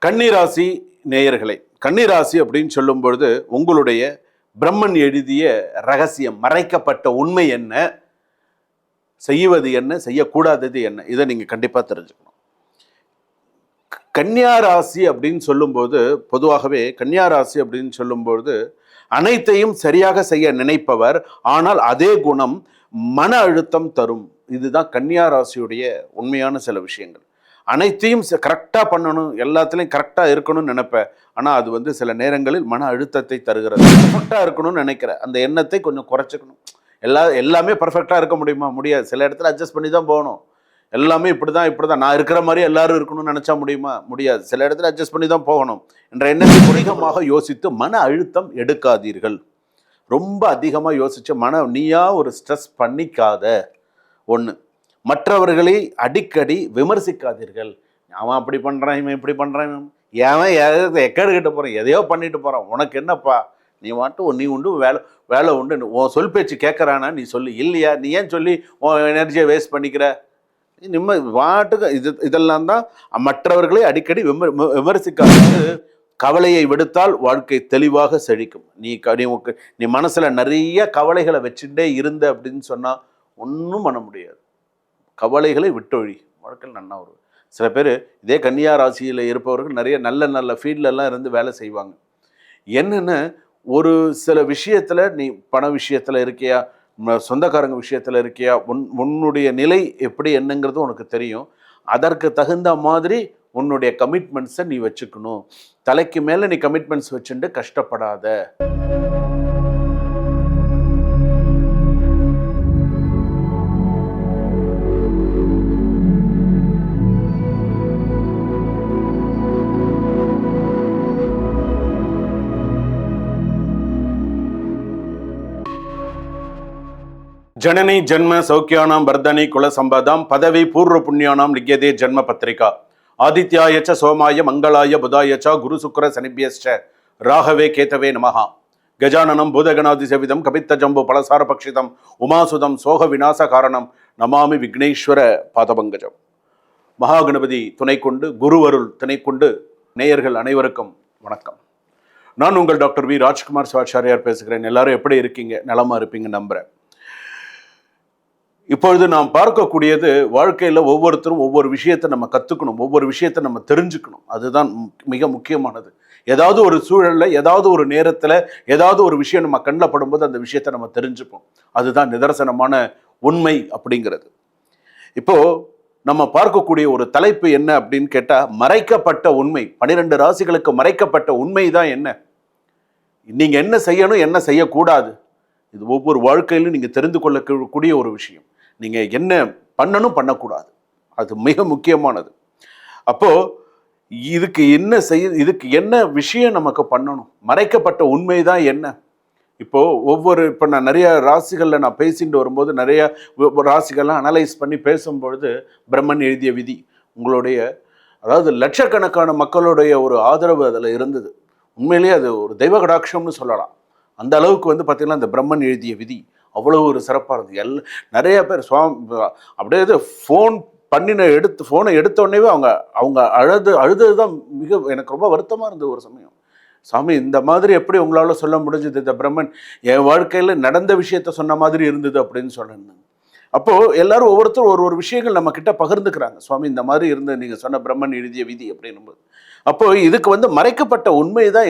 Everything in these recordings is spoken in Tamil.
கன்னிராசி நேயர்களே, கன்னிராசி அப்படின்னு சொல்லும் பொழுது உங்களுடைய பிரம்மன் எழுதிய ரகசியம், மறைக்கப்பட்ட உண்மை என்ன, செய்வது என்ன, செய்யக்கூடாதது என்ன, இதை நீங்க கண்டிப்பா தெரிஞ்சுக்கணும். கன்னியா ராசி அப்படின்னு சொல்லும்போது, பொதுவாகவே கன்னியா ராசி அப்படின்னு சொல்லும்போது அனைத்தையும் சரியாக செய்ய நினைப்பவர், ஆனால் அதே குணம் மன அழுத்தம் தரும். இதுதான் கன்னியா ராசியுடைய உண்மையான சில விஷயங்கள். அனைத்தையும் கரெக்டாக பண்ணணும், எல்லாத்துலேயும் கரெக்டாக இருக்கணும்னு நினைப்பேன். ஆனால் அது சில நேரங்களில் மன அழுத்தத்தை தருகிறது. பர்ஃபெக்டாக இருக்கணும்னு நினைக்கிறேன், அந்த எண்ணத்தை கொஞ்சம் குறைச்சிக்கணும். எல்லாமே பர்ஃபெக்டாக இருக்க முடியுமா? முடியாது. சில இடத்துல அட்ஜஸ்ட் பண்ணி தான் போகணும். எல்லாமே இப்படி தான் நான் இருக்கிற மாதிரி எல்லாரும் இருக்கணும்னு நினச்சா முடியுமா? முடியாது. சில இடத்துல அட்ஜஸ்ட் பண்ணி தான் போகணும் என்ற எண்ணத்தை அதிகமாக யோசித்து மன அழுத்தம் எடுக்காதீர்கள். ரொம்ப அதிகமாக யோசிச்சு நீயா ஒரு ஸ்ட்ரெஸ் பண்ணிக்காத. ஒன்று, மற்றவர்களை அடிக்கடி விமர்சிக்காதீர்கள். அவன் அப்படி பண்ணுறான், இவன் இப்படி பண்ணுறான், ஏன் எக்கேடு கிட்ட போகிறான், எதையோ பண்ணிட்டு போகிறான், உனக்கு என்னப்பா, நீ உண்டு வேலை உண்டு, உன் சொல் பேச்சு கேட்குறானா நீ சொல்லி, இல்லையா நீ ஏன் சொல்லி உன் எனர்ஜியை வேஸ்ட் பண்ணிக்கிற, வாட்டுக்கு இதெல்லாம் தான் மற்றவர்களை அடிக்கடி விமர்சிக்காது. கவலையை விடுத்தால் வாழ்க்கை தெளிவாக செழிக்கும். நீ மனசுல நிறைய கவலைகளை வச்சுட்டே இருந்த அப்படின்னு சொன்னா ஒன்றும் பண்ண முடியாது. கவலைகளை விட்டொழி, வாழ்க்கையில் நன்னா வரும். சில பேர் இதே கன்னியா ராசியில் இருப்பவர்கள் நிறைய நல்ல நல்ல ஃபீல்ட்லலாம் இருந்து வேலை செய்வாங்க. என்னென்னு, ஒரு சில விஷயத்தில் நீ பண விஷயத்தில் இருக்கியா, சொந்தக்காரங்க விஷயத்தில் இருக்கியா, உன்னுடைய நிலை எப்படி என்னங்கிறது உனக்கு தெரியும். அதற்கு தகுந்த மாதிரி உன்னுடைய கமிட்மெண்ட்ஸை நீ வச்சுக்கணும். தலைக்கு மேலே நீ கமிட்மெண்ட்ஸ் வச்சுட்டு கஷ்டப்படாத. ஜனனி ஜன்ம சௌக்கியானாம் வர்தனி குல சம்பதாம் பதவி பூர்வ புண்ணியானாம் லிக்யதே ஜன்ம பத்திரிகா ஆதித்யாயச்ச சோமாய மங்களாய புதாயச்ச குரு சுக்கர சனிபியஸ்ச ராகவே கேதவே நமஹா. கஜானனம் பூதகணாதி செவிதம் கபித்த ஜம்பு பலசார பக்ஷிதம் உமாசுதம் சோக விநாச காரணம் நமாமி விக்னேஸ்வர பாதபங்கஜம். மகாகணபதி துணை கொண்டு, குருவருள் துணை கொண்டு, நேயர்கள் அனைவருக்கும் வணக்கம். நான் உங்கள் டாக்டர் வி ராஜ்குமார் சிவாச்சாரியார் பேசுகிறேன். எல்லாரும் எப்படி இருக்கீங்க? நலமா இருப்பீங்க நம்புறேன். இப்பொழுது நாம் பார்க்கக்கூடியது, வாழ்க்கையில் ஒவ்வொருத்தரும் ஒவ்வொரு விஷயத்தை நம்ம கற்றுக்கணும், ஒவ்வொரு விஷயத்தை நம்ம தெரிஞ்சுக்கணும். அதுதான் மிக முக்கியமானது. ஏதாவது ஒரு சூழலில், ஏதாவது ஒரு நேரத்தில், ஏதாவது ஒரு விஷயம் நம்ம கண்ணில் படும்போது அந்த விஷயத்தை நம்ம தெரிஞ்சுப்போம். அதுதான் நிதர்சனமான உண்மை அப்படிங்கிறது. இப்போது நம்ம பார்க்கக்கூடிய ஒரு தலைப்பு என்ன அப்படின்னு கேட்டால், மறைக்கப்பட்ட உண்மை. 12 ராசிகளுக்கு மறைக்கப்பட்ட உண்மை தான் என்ன, நீங்கள் என்ன செய்யணும், என்ன செய்யக்கூடாது, இது ஒவ்வொரு வாழ்க்கையிலும் நீங்கள் தெரிந்து கொள்ளக்கூடிய ஒரு விஷயம். நீங்கள் என்ன பண்ணணும், பண்ணக்கூடாது, அது மிக முக்கியமானது. அப்போது இதுக்கு என்ன விஷயம் நமக்கு பண்ணணும், மறைக்கப்பட்ட உண்மை தான் என்ன. இப்போ நான் நிறைய ராசிகளில் நான் பேசிட்டு வரும்போது நிறைய ராசிகள்லாம் அனலைஸ் பண்ணி பேசும்பொழுது, பிரம்மன் எழுதிய விதி, உங்களுடைய அதாவது லட்சக்கணக்கான மக்களுடைய ஒரு ஆதரவு அதில் இருந்தது. உண்மையிலேயே அது ஒரு தெய்வ கடாட்சம்னு சொல்லலாம். அந்த அளவுக்கு பார்த்தீங்கன்னா இந்த பிரம்மன் எழுதிய விதி அவ்வளோ ஒரு சிறப்பாக இருந்தது. நிறைய பேர் அப்படியே ஃபோனை எடுத்தோடனே அவங்க அழுது தான் எனக்கு ரொம்ப வருத்தமாக இருந்தது. ஒரு சமயம், சாமி இந்த மாதிரி எப்படி உங்களால் சொல்ல முடிஞ்சது, இந்த பிரம்மன் என் வாழ்க்கையில் நடந்த விஷயத்த சொன்ன மாதிரி இருந்தது அப்படின்னு சொன்னேன். அப்போது எல்லாரும் ஒவ்வொருத்தரும் ஒரு விஷயங்கள் நம்ம கிட்ட பகிர்ந்துக்கிறாங்க. சுவாமி இந்த மாதிரி இருந்து நீங்கள் சொன்ன பிரம்மன் எழுதிய விதி அப்படின்னும்போது, அப்போது இதுக்கு மறைக்கப்பட்ட உண்மை தான்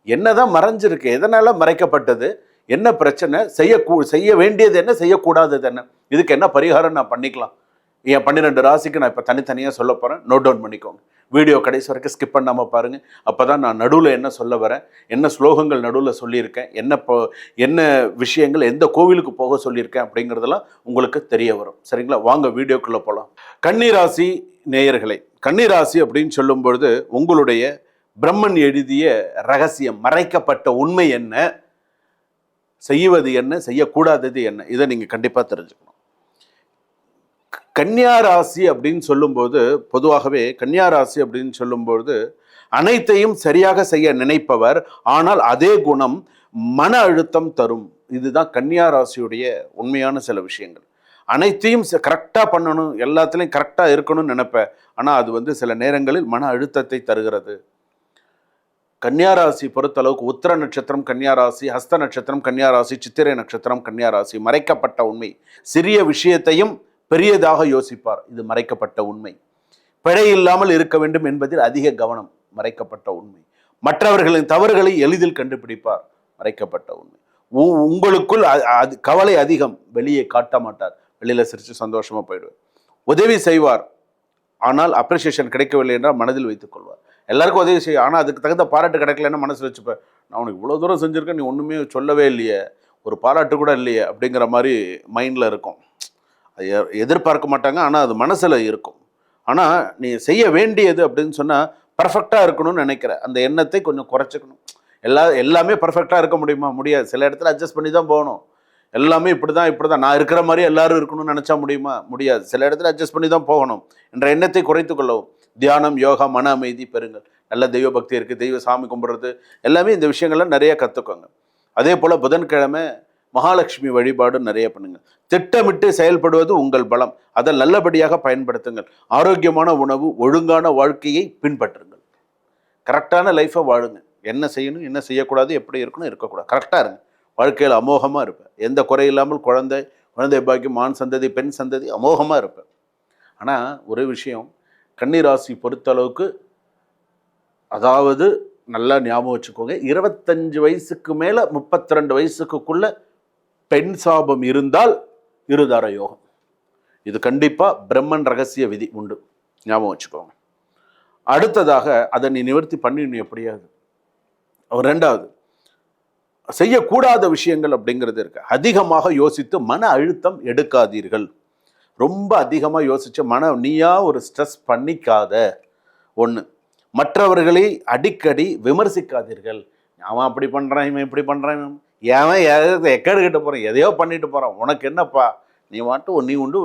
என்னதான் மறைஞ்சிருக்கு, எதனால மறைக்கப்பட்டது, என்ன பிரச்சனை, செய்ய வேண்டியது என்ன, செய்யக்கூடாதது என்ன, இதுக்கு என்ன பரிகாரம் நான் பண்ணிக்கலாம். என் 12 ராசிக்கு நான் இப்போ தனித்தனியாக சொல்ல போகிறேன். நோட் டவுன் பண்ணிக்கோங்க. வீடியோ கடைசி வரைக்கும் ஸ்கிப் பண்ணாமல் பாருங்கள். அப்போ தான் நான் நடுவில் என்ன சொல்ல வரேன், என்ன ஸ்லோகங்கள் நடுவில் சொல்லியிருக்கேன், என்ன விஷயங்கள் எந்த கோவிலுக்கு போக சொல்லியிருக்கேன் அப்படிங்கிறதெல்லாம் உங்களுக்கு தெரிய வரும். சரிங்களா? வாங்க வீடியோக்குள்ளே போகலாம். கன்னிராசி நேயர்களே, கன்னிராசி அப்படின்னு சொல்லும்பொழுது உங்களுடைய பிரம்மன் எழுதிய ரகசியம், மறைக்கப்பட்ட உண்மை என்ன, செய்வது என்ன, செய்யக்கூடாதது என்ன, இதை நீங்கள் கண்டிப்பாக தெரிஞ்சுக்கணும். கன்னியா ராசி அப்படின்னு சொல்லும்போது, பொதுவாகவே கன்னியா ராசி அப்படின்னு சொல்லும்போது அனைத்தையும் சரியாக செய்ய நினைப்பவர், ஆனால் அதே குணம் மன அழுத்தம் தரும். இதுதான் கன்னியா ராசியுடைய உண்மையான சில விஷயங்கள். அனைத்தையும் கரெக்டாக பண்ணணும், எல்லாத்துலேயும் கரெக்டாக இருக்கணும்னு நினைப்பேன். ஆனால் அது வந்து சில நேரங்களில் மன அழுத்தத்தை தருகிறது. கன்னியாராசி பொறுத்தளவுக்கு உத்திர நட்சத்திரம் கன்னியாராசி, ஹஸ்த நட்சத்திரம் கன்னியாராசி, சித்திரை நட்சத்திரம் கன்னியாராசி. மறைக்கப்பட்ட உண்மை. சிறிய விஷயத்தையும் பெரியதாக யோசிப்பார். இது மறைக்கப்பட்ட உண்மை. பிழை இல்லாமல் இருக்க வேண்டும் என்பதில் அதிக கவனம். மறைக்கப்பட்ட உண்மை. மற்றவர்களின் தவறுகளை எளிதில் கண்டுபிடிப்பார். மறைக்கப்பட்ட உண்மை. உங்களுக்குள் கவலை அதிகம், வெளியே காட்ட மாட்டார். வெளியில சிரிச்சு சந்தோஷமா போயிடுவார். உதவி செய்வார், ஆனால் அப்ரிசியேஷன் கிடைக்கவில்லை என்றால் மனதில் வைத்துக் கொள்வார். எல்லாருக்கும் உதவி செய்யும், ஆனால் அதுக்கு தகுந்த பாராட்டு கிடைக்கலன்னா மனசில் வச்சுப்பேன். நான் உனக்கு இவ்வளோ தூரம் செஞ்சுருக்கேன், நீ ஒன்றுமே சொல்லவே இல்லையே, ஒரு பாராட்டு கூட இல்லையே அப்படிங்கிற மாதிரி மைண்டில் இருக்கும். அது எதிர்பார்க்க மாட்டாங்க, ஆனால் அது மனசில் இருக்கும். ஆனால் நீ செய்ய வேண்டியது அப்படின்னு சொன்னால் பர்ஃபெக்டாக இருக்கணும்னு நினைக்கிற அந்த எண்ணத்தை கொஞ்சம் குறைச்சிக்கணும். எல்லாமே பர்ஃபெக்டாக இருக்க முடியுமா? முடியாது. சில இடத்துல அட்ஜஸ்ட் பண்ணி தான் போகணும். எல்லாமே இப்படி தான் நான் இருக்கிற மாதிரி எல்லாரும் இருக்கணும்னு நினச்சா முடியுமா? முடியாது. சில இடத்துல அட்ஜஸ்ட் பண்ணி தான் போகணும் என்ற எண்ணத்தை குறைத்து கொள்ளவும். தியானம், யோகா, மன அமைதி பெறுங்கள். நல்ல தெய்வ பக்தி இருக்குது, தெய்வ சாமி கும்பிட்றது, எல்லாமே இந்த விஷயங்கள்லாம் நிறைய கற்றுக்கோங்க. அதே போல் புதன்கிழமை மகாலட்சுமி வழிபாடு நிறைய பண்ணுங்கள். திட்டமிட்டு செயல்படுவது உங்கள் பலம். அதை நல்லபடியாக பயன்படுத்துங்கள். ஆரோக்கியமான உணவு, ஒழுங்கான வாழ்க்கையை பின்பற்றுங்கள். கரெக்டான லைஃப்பை வாழுங்க. என்ன செய்யணும், என்ன செய்யக்கூடாது, எப்படி இருக்கணும், இருக்கக்கூடாது, கரெக்டாக இருங்க. வாழ்க்கையில் அமோகமாக இருப்பேன். எந்த குறை இல்லாமல் குழந்தை பாக்கியம், ஆண் சந்ததி, பெண் சந்ததி, அமோகமாக இருப்பேன். ஆனால் ஒரு விஷயம், கன்னிராசி பொறுத்தளவுக்கு, அதாவது நல்லா ஞாபகம் வச்சுக்கோங்க, 25 வயசுக்கு மேலே 32 வயசுக்குள்ள பெண் சாபம் இருந்தால் இருதார யோகம். இது கண்டிப்பாக பிரம்மன் ரகசிய விதி உண்டு, ஞாபகம் வச்சுக்கோங்க. அடுத்ததாக அதை நீ நிவர்த்தி பண்ணிடணும் எப்படியாவது. ரெண்டாவது, செய்யக்கூடாத விஷயங்கள் அப்படிங்கிறது இருக்கு. அதிகமாக யோசித்து மன அழுத்தம் எடுக்காதீர்கள். ரொம்ப அதிகமாக யோசிச்ச நீயா ஒரு ஸ்ட்ரெஸ் பண்ணிக்காத. ஒன்று, மற்றவர்களை அடிக்கடி விமர்சிக்காதீர்கள். அவன் அப்படி பண்ணுறான், இவன் இப்படி பண்ணுறான், ஏன் எக்கேடு கிட்ட போகிறான், எதையோ பண்ணிட்டு போகிறான், உனக்கு என்னப்பா, நீ நீ உண்டு,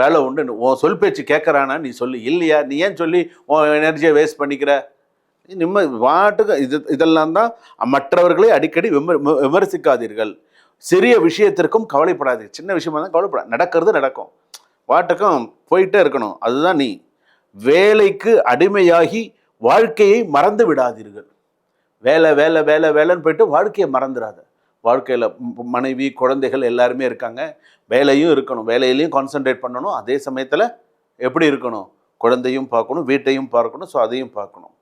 வேலை உண்டு, உன் சொல் பேச்சு கேட்குறானா நீ சொல்லு. இல்லையா, நீ ஏன் சொல்லி உன் எனர்ஜியை வேஸ்ட் பண்ணிக்கிற? வாட்டுக்கு இதெல்லாம் தான். மற்றவர்களை அடிக்கடி விமர்சிக்காதீர்கள். சிறிய விஷயத்திற்கும் கவலைப்படாதீர்கள். சின்ன விஷயமா தான் கவலைப்படாது, நடக்கிறது நடக்கும், வாட்டுக்கும் போயிட்டே இருக்கணும். அதுதான் நீ. வேலைக்கு அடிமையாகி வாழ்க்கையை மறந்து விடாதீர்கள். வேலை வேலை வேலை வேலைன்னு போயிட்டு வாழ்க்கையை மறந்துடாத. வாழ்க்கையில் மனைவி, குழந்தைகள் எல்லாருமே இருக்காங்க. வேலையும் இருக்கணும், வேலையிலையும் கான்சென்ட்ரேட் பண்ணணும். அதே சமயத்தில் எப்படி இருக்கணும், குழந்தையும் பார்க்கணும், வீட்டையும் பார்க்கணும். ஸோ அதையும் பார்க்கணும்.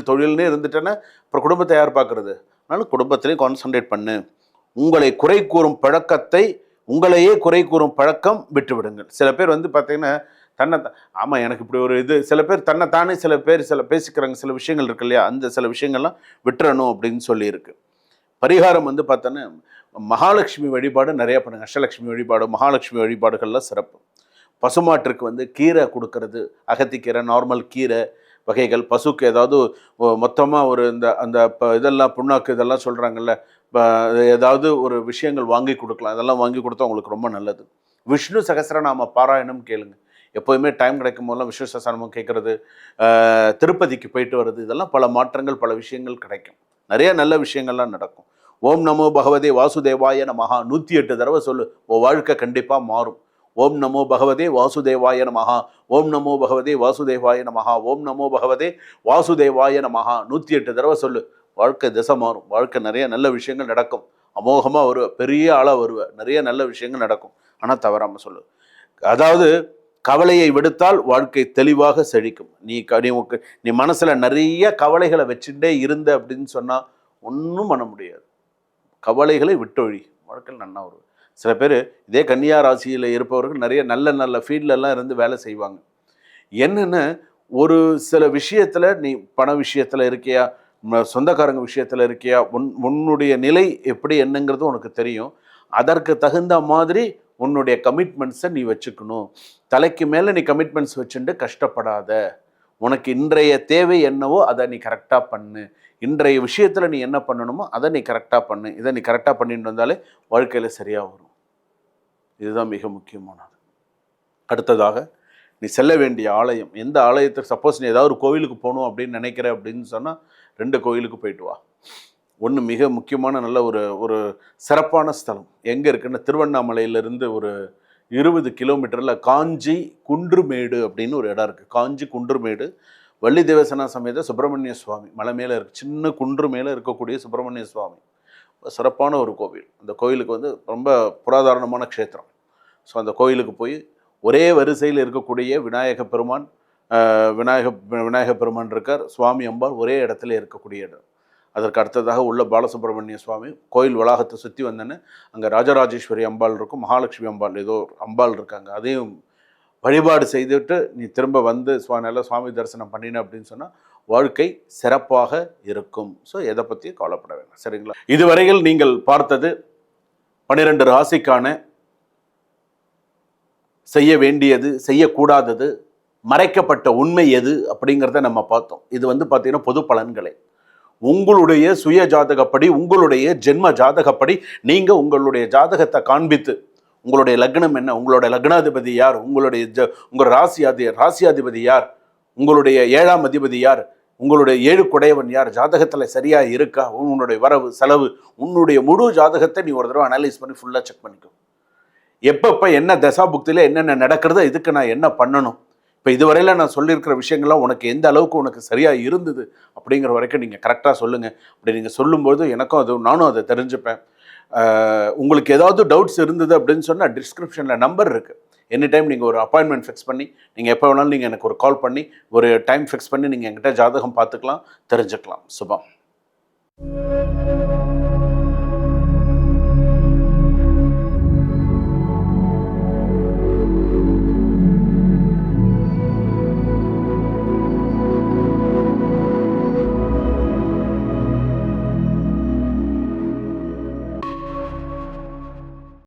தொழில்னு இருந்துட்டேன்னா அப்புறம் குடும்பத்தை யார் பார்க்குறது? அதனால குடும்பத்திலையும் கான்சென்ட்ரேட் பண்ணு. உங்களை குறை கூறும் பழக்கத்தை, உங்களையே குறை கூறும் பழக்கம் விட்டு விடுங்கள். சில பேர் பார்த்தீங்கன்னா ஆமாம் எனக்கு இப்படி ஒரு சில பேர் தன்னைத்தானே சில பேசிக்கிறாங்க. சில விஷயங்கள் இருக்கு இல்லையா, அந்த சில விஷயங்கள்லாம் விட்டுறணும் அப்படின்னு சொல்லியிருக்கு. பரிகாரம் பார்த்தோன்னா மகாலட்சுமி வழிபாடு நிறையா பண்ணுங்க. அஷ்டலட்சுமி வழிபாடு, மகாலட்சுமி வழிபாடுகள்லாம் சிறப்பு. பசுமாட்டிற்கு கீரை கொடுக்கறது, அகத்திக்கீரை, நார்மல் கீரை வகைகள். பசுக்கு ஏதாவது மொத்தமாக ஒரு அந்த இதெல்லாம் புண்ணாக்கு இதெல்லாம் சொல்கிறாங்கல்ல, ஏதாவது ஒரு விஷயங்கள் வாங்கி கொடுக்கலாம். அதெல்லாம் வாங்கி கொடுத்தா உங்களுக்கு ரொம்ப நல்லது. விஷ்ணு சகஸ்ரநாம பாராயணம் கேளுங்க. எப்போதுமே டைம் கிடைக்கும் போதெல்லாம் விஷ்ணு சகஸ்ரநாமம் கேட்குறது, திருப்பதிக்கு போயிட்டு வர்றது, இதெல்லாம் பல மாற்றங்கள், பல விஷயங்கள் கிடைக்கும். நிறைய நல்ல விஷயங்கள்லாம் நடக்கும். ஓம் நமோ பகவதே வாசுதேவாய நமஹா 108 தடவை சொல்லு, உன் வாழ்க்கை கண்டிப்பாக மாறும். ஓம் நமோ பகவதே வாசுதேவாய நமஹா, ஓம் நமோ பகவதே வாசுதேவாய நமஹா, ஓம் நமோ பகவதே வாசுதேவாய நமஹா 108 தடவை சொல்லு. வாழ்க்கை திசை மாறும். வாழ்க்கை நிறைய நல்ல விஷயங்கள் நடக்கும். அமோகமாக வருவ, பெரிய ஆளாக வருவ, நிறைய நல்ல விஷயங்கள் நடக்கும். ஆனால் தவறாமல் சொல்லு. அதாவது கவலையை விடுத்தால் வாழ்க்கை தெளிவாக செழிக்கும். நீ மனசில் நிறைய கவலைகளை வச்சுட்டே இருந்த அப்படின்னு சொன்னால் ஒன்றும் பண்ண முடியாது. கவலைகளை விட்டொழி, வாழ்க்கையில் நன்னா வரும். சில பேர் இதே கன்னியா ராசியில் இருப்பவர்கள் நிறைய நல்ல ஃபீல்டெல்லாம் இருந்து வேலை செய்வாங்க. என்னென்ன ஒரு சில விஷயத்தில் நீ பண விஷயத்தில் இருக்கியா, சொந்தக்காரங்க விஷயத்தில் இருக்கியா, உன்னுடைய நிலை எப்படி என்னங்கிறது உனக்கு தெரியும். அதற்கு தகுந்த மாதிரி உன்னுடைய கமிட்மெண்ட்ஸை நீ வச்சுக்கணும். தலைக்கு மேலே நீ கமிட்மெண்ட்ஸ் வச்சுட்டு கஷ்டப்படாத. உனக்கு இன்றைய தேவை என்னவோ அதை நீ கரெக்டாக பண்ணு. இன்றைய விஷயத்தில் நீ என்ன பண்ணணுமோ அதை நீ கரெக்டாக பண்ணு. இதை நீ கரெக்டாக பண்ணிட்டு வந்தாலே வாழ்க்கையில் சரியாக வரும். இதுதான் மிக முக்கியமானது. அடுத்ததாக, நீ செல்ல வேண்டிய ஆலயம், எந்த ஆலயத்துக்கு, சப்போஸ் நீ ஏதாவது ஒரு கோவிலுக்கு போகணும் அப்படின்னு நினைக்கிற அப்படின்னு சொன்னால் 2 கோவிலுக்கு போயிட்டு வா. ஒன்று மிக முக்கியமான நல்ல ஒரு சிறப்பான ஸ்தலம் எங்கே இருக்குன்னு, திருவண்ணாமலையிலேருந்து ஒரு 20 கிலோமீட்டரில் காஞ்சி குன்றுமேடு அப்படின்னு ஒரு இடம் இருக்குது. காஞ்சி குன்றுமேடு வள்ளி தேவசேனா சமேத சுப்பிரமணிய சுவாமி மலை மேலே இருக்குது. சின்ன குன்று மேலே இருக்கக்கூடிய சுப்பிரமணிய சுவாமி சிறப்பான ஒரு கோவில். அந்த கோயிலுக்கு வந்து ரொம்ப புராதாரணமான க்ஷேத்திரம். ஸோ அந்த கோயிலுக்கு போய் ஒரே வரிசையில் இருக்கக்கூடிய விநாயக பெருமான் விநாயக பெருமான் இருக்கார், சுவாமி அம்பாள் ஒரே இடத்துல இருக்கக்கூடிய இடம். அதற்கு அடுத்ததாக உள்ள பாலசுப்ரமணிய சுவாமி கோயில் வளாகத்தை சுற்றி வந்தேன்னு அங்கே ராஜராஜேஸ்வரி அம்பாள் இருக்கும், மகாலட்சுமி அம்பாள் ஏதோ அம்பாள் இருக்காங்க. அதையும் வழிபாடு செய்துவிட்டு நீ திரும்ப வந்து நல்ல சுவாமி தரிசனம் பண்ணின அப்படின்னு சொன்னால் வாழ்க்கை சிறப்பாக இருக்கும். ஸோ எதை பற்றியும் கவலைப்பட வேண்டாம். சரிங்களா? இதுவரையில் நீங்கள் பார்த்தது 12 ராசிக்கான செய்ய வேண்டியது, செய்யக்கூடாதது, மறைக்கப்பட்ட உண்மை எது அப்படிங்கிறத நம்ம பார்த்தோம். இது வந்து பார்த்தீங்கன்னா பொது பலன்களை உங்களுடைய சுய ஜாதகப்படி, உங்களுடைய ஜென்ம ஜாதகப்படி நீங்கள் உங்களுடைய ஜாதகத்தை காண்பித்து உங்களுடைய லக்னம் என்ன, உங்களுடைய லக்னாதிபதி யார், உங்கள் ராசியாதிபதி யார், உங்களுடைய 7ஆம் அதிபதி யார், உங்களுடைய 7 குடையவன் யார், ஜாதகத்தில் சரியாக இருக்கா, உன்னுடைய வரவு செலவு, உன்னுடைய முழு ஜாதகத்தை நீ ஒரு தடவை அனலைஸ் பண்ணி ஃபுல்லாக செக் பண்ணிக்கோ. எப்பப்போ என்ன தசா புக்தியில் என்னென்ன நடக்கிறதோ இதுக்கு நான் என்ன பண்ணணும், இப்போ இதுவரையில் நான் சொல்லியிருக்கிற விஷயங்கள்லாம் உனக்கு எந்த அளவுக்கு உனக்கு சரியாக இருந்தது அப்படிங்கிற வரைக்கும் நீங்கள் கரெக்டாக சொல்லுங்கள். அப்படி நீங்கள் சொல்லும்போது எனக்கும் நானும் அதை தெரிஞ்சுப்பேன். உங்களுக்கு ஏதாவது டவுட்ஸ் இருந்தது அப்படின்னு சொன்னால் டிஸ்கிரிப்ஷனில் நம்பர் இருக்குது. எனி டைம் நீங்கள் ஒரு அப்பாயின்மெண்ட் ஃபிக்ஸ் பண்ணி நீங்கள் எப்போ வேணாலும் நீங்கள் எனக்கு ஒரு கால் பண்ணி ஒரு டைம் ஃபிக்ஸ் பண்ணி நீங்கள் என்கிட்ட ஜாதகம் பார்த்துக்கலாம், தெரிஞ்சுக்கலாம். சுபம்.